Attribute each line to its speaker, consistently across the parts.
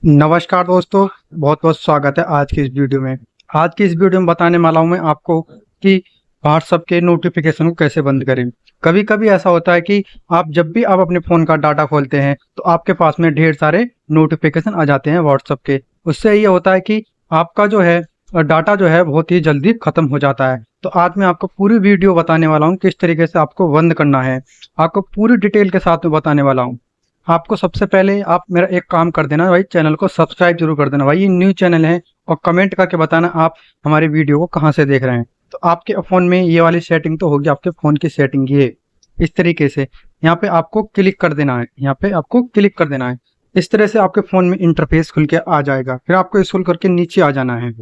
Speaker 1: नमस्कार दोस्तों, बहुत बहुत स्वागत है आज की इस वीडियो में। आज की इस वीडियो में बताने वाला हूं मैं आपको कि व्हाट्सएप के नोटिफिकेशन को कैसे बंद करें। कभी कभी ऐसा होता है कि जब भी आप अपने फ़ोन का डाटा खोलते हैं तो आपके पास में ढेर सारे नोटिफिकेशन आ जाते हैं व्हाट्सएप के। उससे ये होता है कि आपका जो है डाटा जो है बहुत ही जल्दी ख़त्म हो जाता है। तो आज मैं आपको पूरी वीडियो बताने वाला हूँ किस तरीके से आपको बंद करना है। आपको पूरी डिटेल के साथ में बताने वाला हूँ। आपको सबसे पहले आप मेरा एक काम कर देना भाई, चैनल को सब्सक्राइब जरूर कर देना भाई, ये न्यू चैनल है। और कमेंट करके बताना आप हमारी वीडियो को कहाँ से देख रहे हैं। तो आपके फ़ोन में ये वाली सेटिंग तो होगी, आपके फ़ोन की सेटिंग ये इस तरीके से यहाँ पे आपको क्लिक कर देना है। यहाँ पे आपको क्लिक कर देना है। इस तरह से आपके फ़ोन में इंटरफेस खुल के आ जाएगा। फिर आपको स्क्रॉल करके नीचे आ जाना है।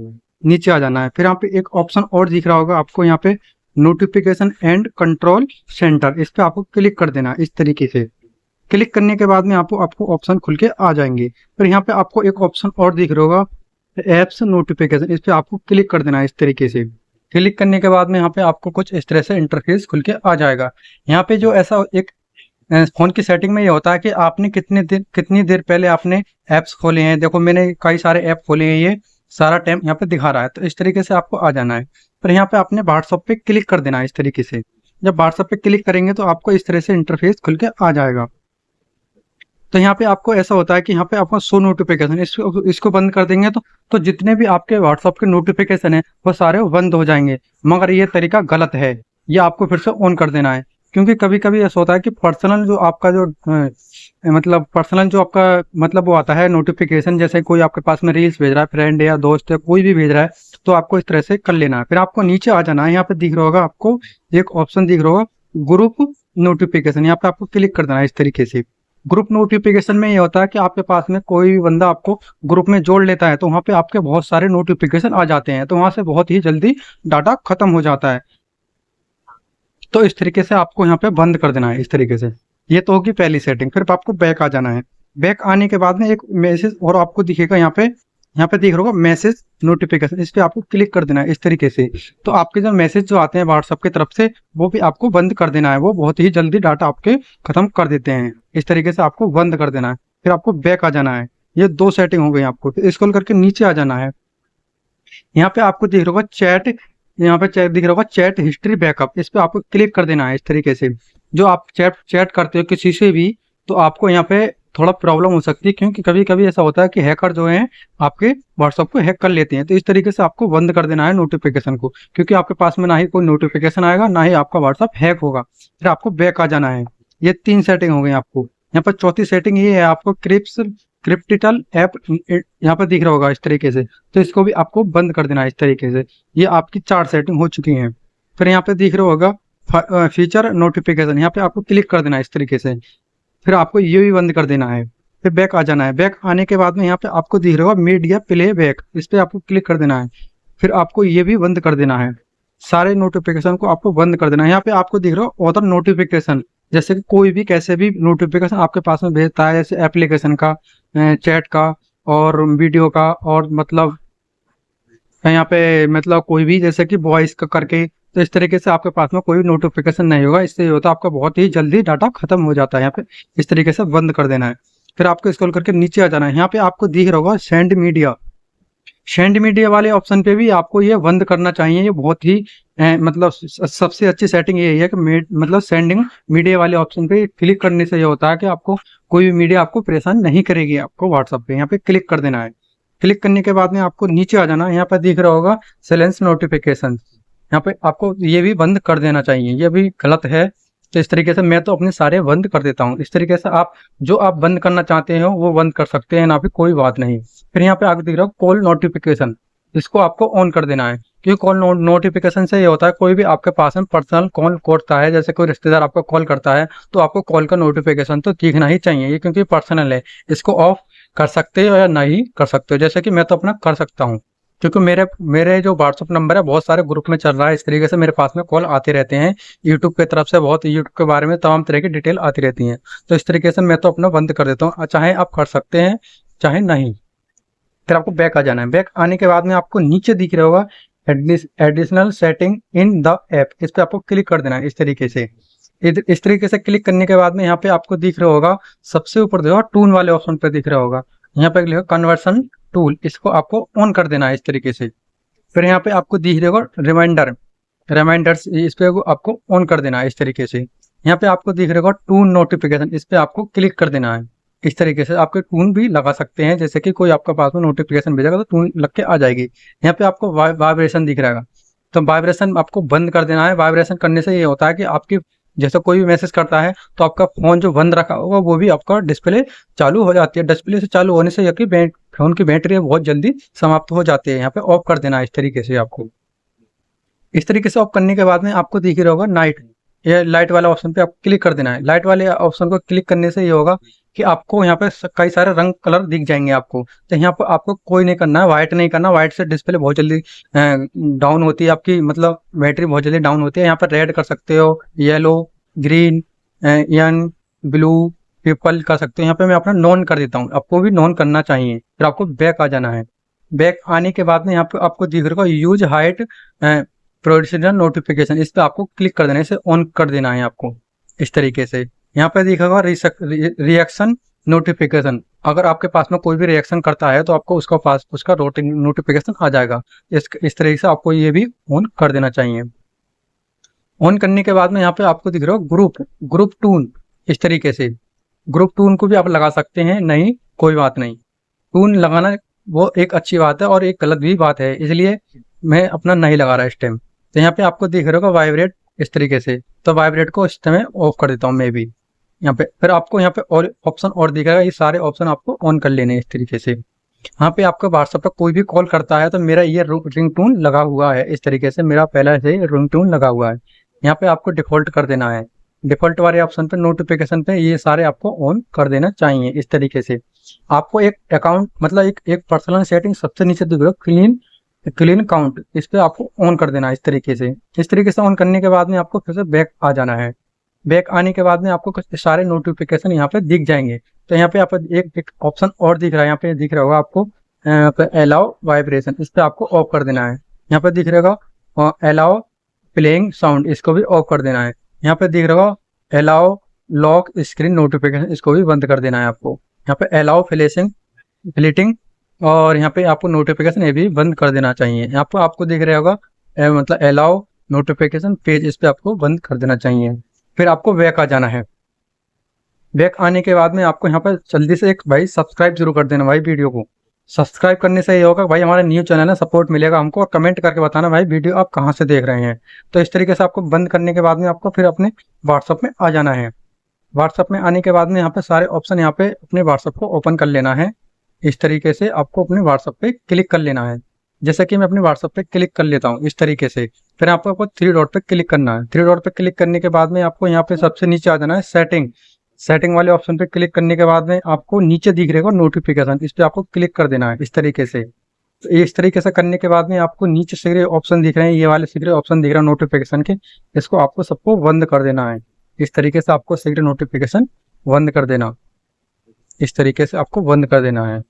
Speaker 1: नीचे आ जाना है, फिर यहाँ पे एक ऑप्शन और दिख रहा होगा आपको, यहाँ पे नोटिफिकेशन एंड कंट्रोल सेंटर, इस पे आपको क्लिक कर देना है। इस तरीके से क्लिक करने के बाद में आपको ऑप्शन खुल के आ जाएंगे। फिर यहाँ पे आपको एक ऑप्शन और दिख रहा होगा, एप्स नोटिफिकेशन, इस पे आपको क्लिक कर देना है। इस तरीके से क्लिक करने के बाद में यहाँ पे आपको कुछ इस तरह से इंटरफेस खुल के आ जाएगा। यहाँ पे जो ऐसा एक फोन की सेटिंग में ये होता है कि आपने कितनी देर पहले आपने ऐप्स खोले हैं। देखो मैंने कई सारे ऐप खोले हैं, ये सारा टाइम यहाँ पे दिखा रहा है। तो इस तरीके से आपको आ जाना है। फिर यहाँ पे आपने व्हाट्सएप पे क्लिक कर देना है। इस तरीके से जब व्हाट्सएप पे क्लिक करेंगे तो आपको इस तरह से इंटरफेस खुल के आ जाएगा। तो यहाँ पे आपको ऐसा होता है कि यहाँ पे आपको शो नोटिफिकेशन, इसको बंद कर देंगे तो जितने भी आपके व्हाट्सएप के नोटिफिकेशन है वो सारे बंद हो जाएंगे। मगर ये तरीका गलत है, ये आपको फिर से ऑन कर देना है। क्योंकि कभी कभी ऐसा होता है कि पर्सनल जो आपका जो मतलब पर्सनल जो आपका मतलब वो आता है नोटिफिकेशन, जैसे कोई आपके पास में रील्स भेज रहा है, फ्रेंड है या दोस्त है, कोई भी भेज रहा है, तो आपको इस तरह से कर लेना है। फिर आपको नीचे आ जाना है। यहाँ पे दिख रहा होगा आपको एक ऑप्शन दिख रहा होगा ग्रुप नोटिफिकेशन, यहाँ पे आपको क्लिक कर देना है। इस तरीके से ग्रुप नोटिफिकेशन में ये होता है कि आपके पास में कोई भी बंदा आपको ग्रुप में जोड़ लेता है तो वहाँ पे आपके बहुत सारे नोटिफिकेशन आ जाते हैं, तो वहाँ से बहुत ही जल्दी डाटा खत्म हो जाता है। तो इस तरीके से आपको यहाँ पे बंद कर देना है। इस तरीके से ये तो होगी पहली सेटिंग। फिर आपको बैक आ जाना है। बैक आने के बाद में एक मैसेज और आपको दिखेगा, यहाँ पे दिख रहा होगा मैसेज नोटिफिकेशन, इस पे आपको क्लिक कर देना है। इस तरीके से तो आपके जो मैसेज जो आते हैं व्हाट्सएप की तरफ से वो भी आपको बंद कर देना है। वो बहुत ही जल्दी डाटा आपके खत्म कर देते हैं। इस तरीके से आपको बंद कर देना है। फिर आपको बैक आ जाना है। ये दो सेटिंग हो गई आपको। फिर स्क्रॉल करके नीचे आ जाना है। यहाँ पे आपको दिख रहा होगा चैट, यहाँ पे चैट दिख रहा होगा चैट हिस्ट्री बैकअप, इस पे आपको क्लिक कर देना है। इस तरीके से जो आप चैट करते हो किसी से भी, तो आपको यहाँ पे थोड़ा प्रॉब्लम हो सकती है, क्योंकि कभी कभी ऐसा होता है कि हैकर जो हैं आपके व्हाट्सएप को हैक कर लेते हैं। तो इस तरीके से आपको बंद कर देना है नोटिफिकेशन को, क्योंकि आपके पास में ना ही कोई नोटिफिकेशन आएगा ना ही आपका व्हाट्सएप हैक होगा। फिर आपको बैक आ जाना है। ये तीन सेटिंग हो गई आपको। यहाँ पर चौथी सेटिंग ये है आपको क्रिप्टिकल ऐप, यहाँ पर दिख रहा होगा इस तरीके से, तो इसको भी आपको बंद कर देना है। इस तरीके से ये आपकी 4 सेटिंग हो चुकी हैं। फिर यहाँ पे दिख रहा होगा फीचर नोटिफिकेशन, यहाँ पे आपको क्लिक कर देना है। इस तरीके से फिर आपको ये भी बंद कर देना है। फिर बैक आ जाना है। बैक आने के बाद में यहाँ पे आपको दिख रहा होगा मीडिया प्ले बैक, इस पे आपको क्लिक कर देना है। फिर आपको ये भी बंद कर देना है। सारे नोटिफिकेशन को आपको बंद कर देना है। यहाँ पे आपको दिख रहा है अदर नोटिफिकेशन, जैसे कि कोई भी कैसे भी नोटिफिकेशन आपके पास में भेजता है, जैसे एप्लीकेशन का, चैट का और वीडियो का, और मतलब यहाँ पे मतलब कोई भी जैसे कि वॉइस का करके, तो इस तरीके से आपके पास में कोई नोटिफिकेशन नहीं होगा। इससे ये होता है आपका बहुत ही जल्दी डाटा खत्म हो जाता है। यहाँ पे इस तरीके से बंद कर देना है। फिर आपको स्क्रॉल करके नीचे आ जाना है। यहाँ पे आपको दिख रहा होगा सेंड मीडिया वाले ऑप्शन पे भी आपको ये बंद करना चाहिए। ये बहुत ही मतलब सबसे अच्छी सेटिंग यही है कि मतलब सेंडिंग मीडिया वाले ऑप्शन पे क्लिक करने से ये होता है कि आपको कोई भी मीडिया आपको परेशान नहीं करेगी आपको व्हाट्सएप पे। यहाँ पे क्लिक कर देना है। क्लिक करने के बाद में आपको नीचे आ जाना है। यहाँ पर दिख रहा होगा साइलेंस नोटिफिकेशन, यहाँ पे आपको ये भी बंद कर देना चाहिए। ये भी गलत है। तो इस तरीके से मैं तो अपने सारे बंद कर देता हूँ। इस तरीके से आप जो आप बंद करना चाहते हो वो बंद कर सकते हैं, ना भी कोई बात नहीं। फिर यहाँ पे आगे दिख रहा है कॉल नोटिफिकेशन, इसको आपको ऑन कर देना है। क्योंकि कॉल नोटिफिकेशन से ये होता है कोई भी आपके पास में पर्सनल कॉल करता है, जैसे कोई रिश्तेदार आपको कॉल करता है तो आपको कॉल का नोटिफिकेशन तो दिखना ही चाहिए। ये क्योंकि पर्सनल है, इसको ऑफ कर सकते हो या नहीं कर सकते हो। जैसे कि मैं तो अपना कर सकता हूँ, क्योंकि मेरे मेरे जो व्हाट्सअप नंबर है बहुत सारे ग्रुप में चल रहा है। इस तरीके से मेरे पास में कॉल आते रहते हैं यूट्यूब की तरफ से, बहुत यूट्यूब के बारे में तमाम तरह की डिटेल आती रहती हैं। तो इस तरीके से मैं तो अपना बंद कर देता हूँ, चाहे आप कर सकते हैं चाहे नहीं। फिर आपको बैक आ जाना है। बैक आने के बाद में आपको नीचे दिख रहा होगा additional setting in the app, इस पे आपको क्लिक कर देना है। इस तरीके से क्लिक करने के बाद में यहाँ पे आपको दिख रहा होगा सबसे ऊपर देखो टून वाले ऑप्शन पे दिख रहा होगा यहाँ पे लिखा कन्वर्सन टूल, इसको आपको ऑन कर देना है इस तरीके से। फिर यहाँ पे आपको दिख रहा होगा रिमाइंडर्स, इस पे आपको ऑन कर देना है इस तरीके से। यहाँ पे आपको दिख रहा होगा टून नोटिफिकेशन, इस पे आपको क्लिक कर देना है। इस तरीके से आपके टून भी लगा सकते हैं, जैसे कि कोई आपका पास में नोटिफिकेशन भेजेगा तो टून लग के आ जाएगी। यहाँ पे आपको वाइब्रेशन दिख रहा है, तो वाइब्रेशन आपको बंद कर देना है। वाइब्रेशन करने से ये होता है कि आपकी जैसे कोई भी मैसेज करता है तो आपका फोन जो बंद रखा होगा वो भी आपका डिस्प्ले चालू हो जाती है। डिस्प्ले से चालू होने से यह फोन की बैटरी बहुत जल्दी समाप्त हो जाती है। यहाँ पे ऑफ कर देना है इस तरीके से आपको। इस तरीके से ऑफ करने के बाद में आपको दिख रहा होगा नाइट, ये लाइट वाला ऑप्शन पे आपको क्लिक कर देना है। लाइट वाले ऑप्शन को क्लिक करने से ये होगा कि आपको यहाँ पे कई सारे रंग कलर दिख जाएंगे आपको। तो यहाँ पर आपको कोई नहीं करना है, व्हाइट नहीं करना। व्हाइट से डिस्प्ले बहुत जल्दी डाउन होती है आपकी, मतलब बैटरी बहुत जल्दी डाउन होती है। यहाँ पर रेड कर सकते हो, येलो, ग्रीन, यन, ब्लू, पर्पल कर सकते हो। यहाँ पे मैं अपना नॉन कर देता हूँ, आपको भी नॉन करना चाहिए। फिर आपको बैक आ जाना है। बैक आने के बाद में यहाँ पे आपको दिख रहा होगा यूज हाइट प्रोविजनल नोटिफिकेशन, इस पे आपको क्लिक कर देना है, इसे ऑन कर देना है आपको इस तरीके से। यहाँ पे दिखेगा रिएक्शन नोटिफिकेशन, अगर आपके पास में कोई भी रिएक्शन करता है तो आपको उसका पास उसका नोटिफिकेशन आ जाएगा। इस तरीके से आपको ये भी ऑन कर देना चाहिए। ऑन करने के बाद में यहाँ पे आपको दिख रहा है ग्रुप टून, इस तरीके से ग्रुप टून को भी आप लगा सकते हैं, नहीं कोई बात नहीं। टून लगाना वो एक अच्छी बात है और एक गलत भी बात है, इसलिए मैं अपना नहीं लगा रहा इस टाइम। तो यहाँ पे आपको दिख रहा होगा वाइब्रेट इस तरीके से, तो वाइब्रेट को इस टाइम ऑफ कर देता हूँ मैं भी यहाँ पे। फिर आपको यहाँ पे और ऑप्शन और दिख रहा है, ये सारे ऑप्शन आपको ऑन कर लेने इस तरीके से। यहाँ पे आपको व्हाट्सएप पर कोई भी कॉल करता है तो मेरा ये रिंग टून लगा हुआ है इस तरीके से, मेरा पहले से रिंग टून लगा हुआ है। यहाँ पे आपको डिफॉल्ट कर देना है। डिफॉल्ट वाले ऑप्शन पे नोटिफिकेशन पे ये सारे आपको ऑन कर देना चाहिए इस तरीके से। आपको एक अकाउंट मतलब एक पर्सनल सेटिंग सबसे नीचे दिख रहा है क्लीन काउंट, इस पे आपको ऑन कर देना है इस तरीके से। इस तरीके से ऑन करने के बाद में आपको फिर से बैक आ जाना है। बैक आने के बाद में आपको कुछ सारे नोटिफिकेशन यहाँ पे दिख जाएंगे। तो यहाँ पे आप एक ऑप्शन और दिख रहा है, यहाँ पे दिख रहा होगा आपको अलाउ वाइब्रेशन, इस पे आपको ऑफ कर देना है। यहाँ पे दिख रहा होगा अलाउ प्लेइंग साउंड, इसको भी ऑफ कर देना है। यहाँ पे दिख रहा होगा अलाउ लॉक स्क्रीन नोटिफिकेशन, इसको भी बंद कर देना है आपको। यहाँ पे अलाउ फ्लिटिंग और यहाँ पे आपको नोटिफिकेशन ये भी बंद कर देना चाहिए। यहाँ पे आपको दिख रहा होगा मतलब अलाउ नोटिफिकेशन पेज, इस पे आपको बंद कर देना चाहिए। फिर आपको बैक आ जाना है। बैक आने के बाद में आपको यहाँ पर जल्दी से एक भाई सब्सक्राइब जरूर कर देना भाई वीडियो को। सब्सक्राइब करने से ये होगा भाई हमारा न्यू चैनल है, सपोर्ट मिलेगा हमको। और कमेंट करके बताना भाई वीडियो आप कहाँ से देख रहे हैं। तो इस तरीके से आपको बंद करने के बाद में आपको फिर अपने व्हाट्सअप में आ जाना है। व्हाट्सअप में आने के बाद में यहाँ पे सारे ऑप्शन यहाँ पे अपने व्हाट्सअप को ओपन कर लेना है। इस तरीके से आपको अपने व्हाट्सअप पे क्लिक कर लेना है। जैसे कि मैं अपने व्हाट्सअप पे क्लिक कर लेता हूँ इस तरीके से। फिर आपको थ्री डॉट पे क्लिक करना है। थ्री डॉट पे क्लिक करने के बाद में आपको यहाँ पे सबसे नीचे आ जाना है सेटिंग वाले ऑप्शन पे क्लिक करने के बाद में आपको नीचे दिख रहेगा नोटिफिकेशन, इस पे आपको क्लिक कर देना है इस तरीके से। तो इस तरीके से करने के बाद में आपको नीचे सिगरे ऑप्शन दिख रहे हैं, ये वाले सिगरे ऑप्शन दिख रहा है नोटिफिकेशन के, इसको आपको सबको बंद कर देना है। इस तरीके से आपको सिगरे नोटिफिकेशन बंद कर देना, इस तरीके से आपको बंद कर देना है।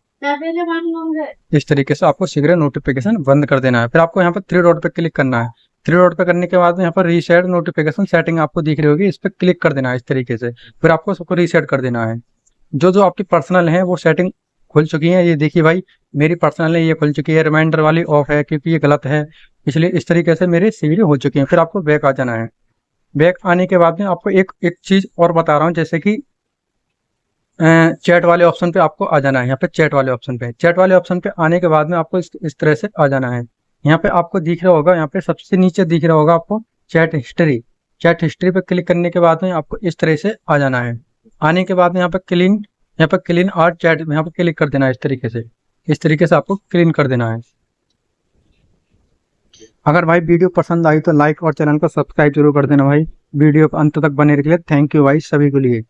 Speaker 1: इस तरीके से आपको शीघ्र नोटिफिकेशन बंद कर देना है। फिर आपको यहाँ पर थ्री डॉट पे क्लिक करना है। थ्री डॉट पे करने के बाद में यहाँ पर रीसेट नोटिफिकेशन सेटिंग आपको दिख रही होगी, इस पर क्लिक कर देना है इस तरीके से। फिर आपको सबको रीसेट कर देना है। जो आपकी पर्सनल है वो सेटिंग खुल चुकी है, ये देखिए भाई मेरी पर्सनल है ये खुल चुकी है। रिमाइंडर वाली ऑफ है क्योंकि ये गलत है, इसलिए इस तरीके से मेरे शीघ्र हो चुकी है। फिर आपको बैक आ जाना है। बैक आने के बाद में आपको एक चीज और बता रहा हूँ, जैसे कि चैट वाले ऑप्शन पे आपको आ जाना है। यहाँ पे चैट वाले ऑप्शन पे आने के बाद में आपको इस तरह से आ जाना है। यहाँ पे आपको दिख रहा होगा, यहाँ पे सबसे नीचे दिख रहा होगा आपको चैट हिस्ट्री पे क्लिक करने के बाद में आपको इस तरह से आ जाना है। आने के बाद में यहाँ पे क्लीन आर्ट चैट यहाँ पे क्लिक कर देना है इस तरीके से आपको क्लीन कर देना है। अगर भाई वीडियो पसंद आई तो लाइक और चैनल को सब्सक्राइब जरूर कर देना भाई। वीडियो को अंत तक बने रखिए। थैंक यू भाई सभी के लिए।